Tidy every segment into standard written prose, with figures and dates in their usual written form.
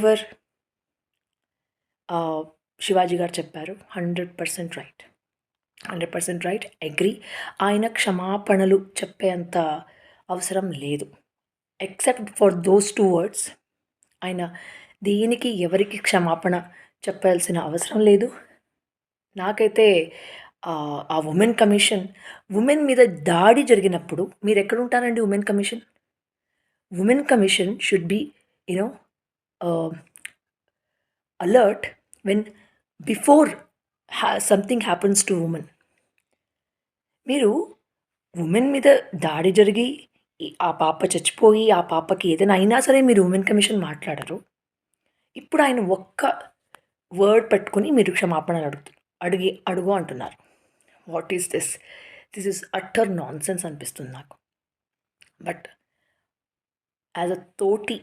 Ever Shivaji గారు చెప్పారు 100% right. 100% right. Agree. ఆయన క్షమాపణలు చెప్పేంత అవసరం లేదు. ఎక్సెప్ట్ ఫర్ దోస్ 2 వర్డ్స్ ఆయన దేనికి ఎవరికి క్షమాపణ చెప్పాల్సిన అవసరం లేదు. నాకైతే ఆ ఉమెన్ కమిషన్, ఉమెన్ మీద దాడి జరిగినప్పుడు మీరెక్కడుంటారండి women commission? Women commission should be you know alert when before something happens to women. మీరు ఉమెన్ మీద దాడి జరిగి ఆ పాప చచ్చిపోయి, ఆ పాపకి ఏదైనా అయినా సరే మీరు ఉమెన్ కమిషన్ మాట్లాడరు. ఇప్పుడు ఆయన ఒక్క వర్డ్ పెట్టుకొని మీరు క్షమాపణలు అడుగు అంటున్నారు. What is this? This is utter nonsense అనిపిస్తుంది నాకు. బట్ యాజ్ అ తోటి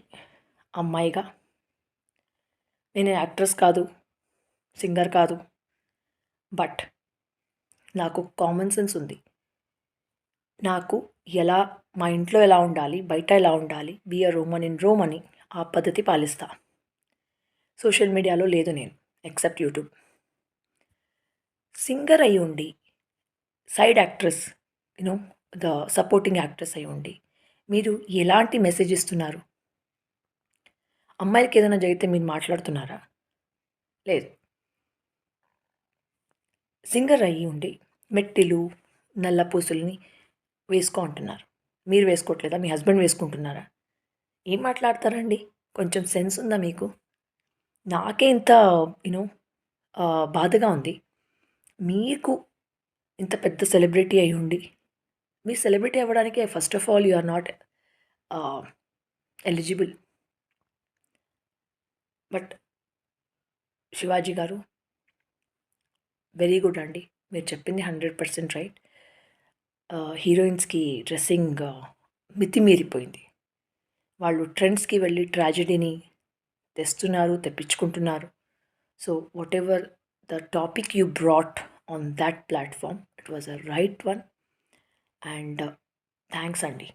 అమ్మాయిగా నేను యాక్ట్రెస్ కాదు, సింగర్ కాదు. బట్ నాకు కామన్ సెన్స్ ఉంది. నాకు మా ఇంట్లో ఎలా ఉండాలి, బయట ఎలా ఉండాలి, be a Roman in Rome అని ఆ పద్ధతి పాలిస్తా. సోషల్ మీడియాలో లేదు నేను, ఎక్సెప్ట్ యూట్యూబ్. సింగర్ అయి ఉండి, side actress, you know the supporting actress అయి ఉండి మీరు ఎలాంటి మెసేజ్ ఇస్తున్నారు? అమ్మాయిలకి ఏదైనా జరిగితే మీరు మాట్లాడుతున్నారా? లేదు. సింగర్ అయ్యి ఉండి మెట్టిలు, నల్ల పూసలని వేసుకో అంటున్నారు. మీరు వేసుకోవట్లేదా? మీ హస్బెండ్ వేసుకుంటున్నారా? ఏం మాట్లాడతారండి? కొంచెం సెన్స్ ఉందా మీకు? నాకే ఇంత యూనో బాధగా ఉంది. మీకు ఇంత పెద్ద సెలబ్రిటీ అయి ఉండి, మీరు సెలబ్రిటీ అవ్వడానికి first of all you are not eligible. But Shivaji గారు వెరీ గుడ్ అండి. మీరు చెప్పింది 100% రైట్. హీరోయిన్స్‌కి డ్రెస్సింగ్ మితిమీరిపోయింది. వాళ్ళు ట్రెండ్స్‌కి వెళ్ళి ట్రాజెడీని తెస్తున్నారు, తెప్పించుకుంటున్నారు. So whatever the topic you brought on that platform, it was a right one. And thanks అండి.